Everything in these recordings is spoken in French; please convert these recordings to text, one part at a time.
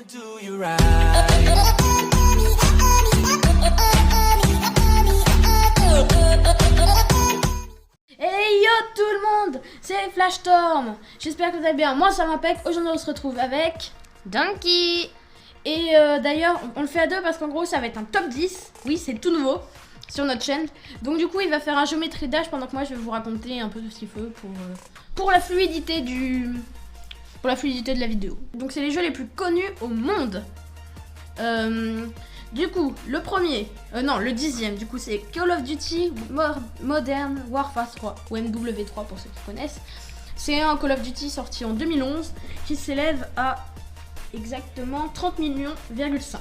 do you right. Hey yo tout le monde, c'est Flashstorm. J'espère que vous allez bien, moi ça m'appelle. Aujourd'hui on se retrouve avec Donkey. Et d'ailleurs on le fait à deux parce qu'en gros ça va être un top 10. Oui, c'est tout nouveau sur notre chaîne. Donc du coup il va faire un géométrie dash pendant que moi je vais vous raconter un peu tout ce qu'il faut pour la fluidité de la vidéo. Donc c'est les jeux les plus connus au monde. Du coup, le premier, le 10e, du coup c'est Call of Duty Modern Warfare 3, ou MW3 pour ceux qui connaissent. C'est un Call of Duty sorti en 2011 qui s'élève à exactement 30 millions,5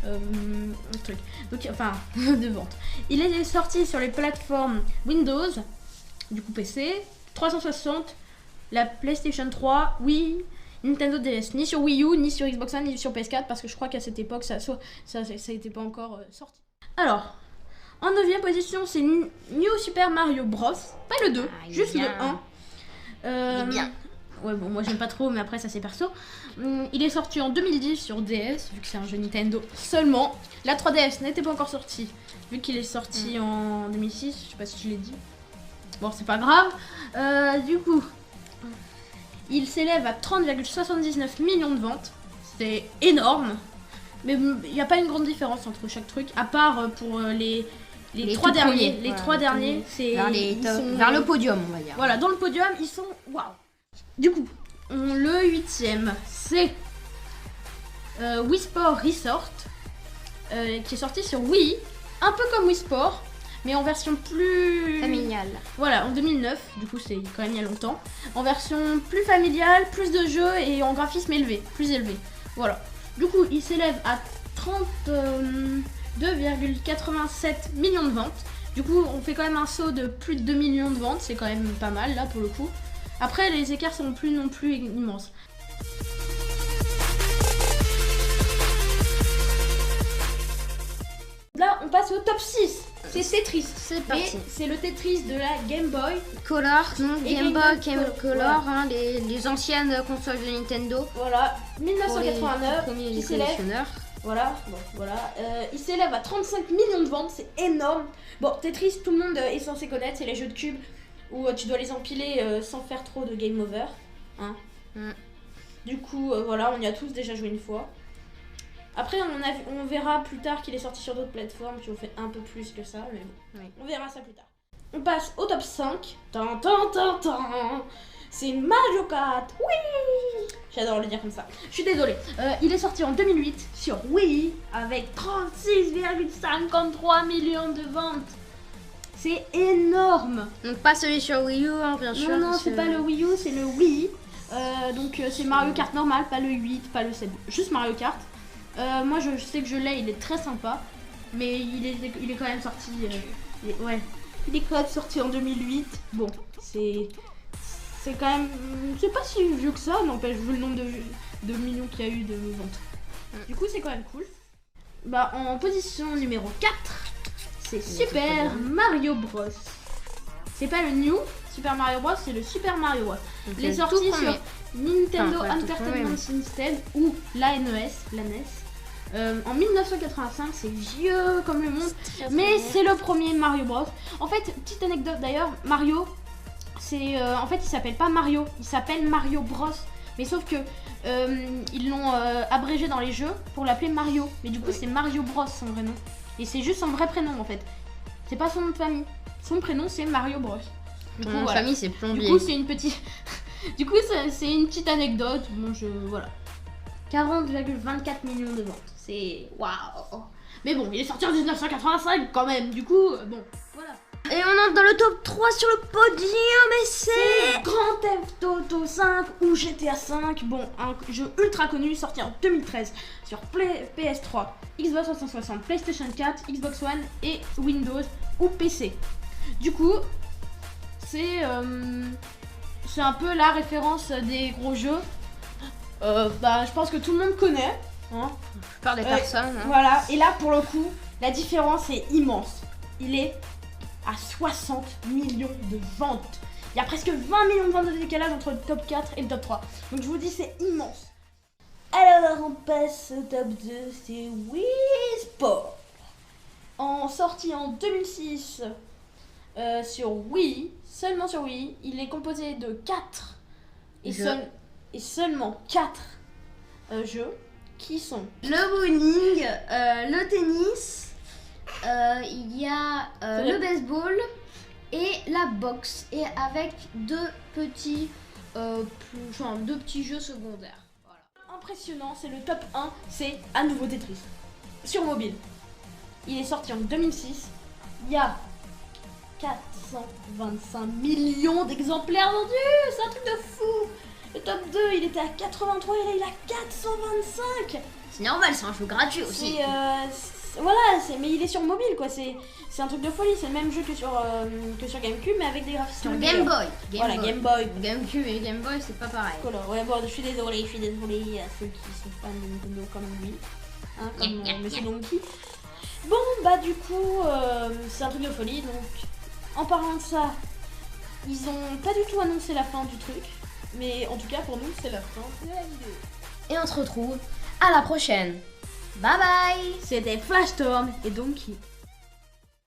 de vente. Il est sorti sur les plateformes Windows, du coup PC, 360, la PlayStation 3, Wii, Nintendo DS, ni sur Wii U, ni sur Xbox One, ni sur PS4, parce que je crois qu'à cette époque, ça n'était pas encore sorti. Alors, en 9ème position, c'est New Super Mario Bros. Pas le 2, juste le 1. Il est bien. Ouais, bon, moi j'aime pas trop, mais après ça c'est perso. Il est sorti en 2010 sur DS, vu que c'est un jeu Nintendo seulement. La 3DS n'était pas encore sortie, vu qu'il est sorti en 2006, je sais pas si je l'ai dit. Bon, c'est pas grave. Du coup, il s'élève à 30,79 millions de ventes. C'est énorme. Mais il n'y a pas une grande différence entre chaque truc, à part pour les trois derniers. Premiers. Les Voilà, trois derniers, c'est vers le podium, on va dire. Voilà, dans le podium, ils sont waouh. Du coup, le 8e, c'est Wii Sport Resort, qui est sorti sur Wii, un peu comme Wii Sport, mais en version plus Familial. Voilà, en 2009, du coup c'est quand même il y a longtemps. En version plus familiale, plus de jeux et en graphisme plus élevé. Voilà. Du coup, il s'élève à 32,87 millions de ventes. Du coup, on fait quand même un saut de plus de 2 millions de ventes, c'est quand même pas mal là pour le coup. Après, les écarts sont plus non plus immenses. Là, on passe au top 6. C'est Tetris. C'est Et parti. c'est le Tetris de la Game Boy. Color, non, Et Game Boy, Game Color, voilà. hein, les anciennes consoles de Nintendo. Voilà, Pour les 1989, premiers qui s'élève. collectionneurs. Voilà, bon, voilà. Il s'élève à 35 millions de ventes, c'est énorme. Bon, Tetris, tout le monde est censé connaître, c'est les jeux de cubes où tu dois les empiler sans faire trop de game over. Hein. Du coup, voilà, on y a tous déjà joué une fois. Après, on verra plus tard qu'il est sorti sur d'autres plateformes qui ont fait un peu plus que ça, mais bon, Oui. on verra ça plus tard. On passe au top 5. Tan, tan, tan, tan. C'est Mario Kart. Oui, j'adore le dire comme ça. Je suis désolée. Il est sorti en 2008 sur Wii avec 36,53 millions de ventes. C'est énorme. Donc pas celui sur Wii U, hein, bien sûr. Non, parce c'est que- pas le Wii U, c'est le Wii. Donc c'est Mario Kart normal, pas le 8, pas le 7, juste Mario Kart. Moi je sais que je l'ai, il est très sympa, mais il est quand même sorti. Il est quand même sorti en 2008. Bon, c'est quand même, c'est pas si vieux que ça, n'empêche vu le nombre de millions qu'il y a eu de ventes. Du coup c'est quand même cool. Bah en position numéro 4, c'est Super Mario Bros. C'est pas le New Super Mario Bros, c'est le Super Mario Bros. Donc, Il est le sorti tout premier. sur Nintendo Enfin, pas le tout Entertainment System ou la NES. En 1985, c'est vieux comme le monde, mais c'est le premier Mario Bros. En fait, petite anecdote d'ailleurs, Mario, c'est en fait il s'appelle pas Mario, il s'appelle Mario Bros. Mais sauf que ils l'ont abrégé dans les jeux pour l'appeler Mario. Mais du coup c'est Mario Bros son vrai nom. Et c'est juste son vrai prénom en fait. C'est pas son nom de famille. Son prénom c'est Mario Bros. Du coup, Mon voilà. famille, c'est Du plombier. coup, c'est une petite. Du coup, c'est une petite anecdote. Bon, voilà. 40,24 millions de ventes. C'est waouh. Mais bon, il est sorti en 1985 quand même. Du coup, bon, voilà. Et on entre dans le top 3 sur le podium, et c'est... Grand Theft Auto 5 ou GTA 5. Bon, un jeu ultra connu sorti en 2013 sur PS3, Xbox 360, PlayStation 4, Xbox One et Windows ou PC. Du coup, c'est un peu la référence des gros jeux. Je pense que tout le monde connaît. Hein. La plupart des personnes. Hein. Voilà, et là pour le coup, la différence est immense. Il est à 60 millions de ventes. Il y a presque 20 millions de ventes de décalage entre le top 4 et le top 3. Donc je vous dis, c'est immense. Alors, on passe au top 2, c'est Wii Sport. Sorti en 2006 sur Wii, seulement sur Wii, il est composé de 4 et seulement 4 jeux qui sont Le bowling, le tennis, il y a le baseball et la boxe. Et avec deux petits jeux secondaires. Voilà. impressionnants. C'est le top 1, c'est à nouveau Tetris sur mobile. Il est sorti en 2006. Il y a 425 millions d'exemplaires vendus. C'est un truc de fou. Le top 2, il était à 83 et là il est à 425. C'est normal, c'est un jeu gratuit aussi. Mais il est sur mobile quoi. C'est un truc de folie. C'est le même jeu que sur GameCube mais avec des graphismes. Sur Game Boy. Game Boy. GameCube et Game Boy, c'est pas pareil. Voilà, ouais, bon, je suis désolée à ceux qui sont fans de Nintendo comme lui, hein, comme Monsieur Donkey. Bon, bah du coup, c'est un truc de folie, donc en parlant de ça, ils ont pas du tout annoncé la fin du truc, mais en tout cas pour nous, c'est la fin de la vidéo. Et on se retrouve à la prochaine. Bye bye. C'était Flash Storm et Donkey.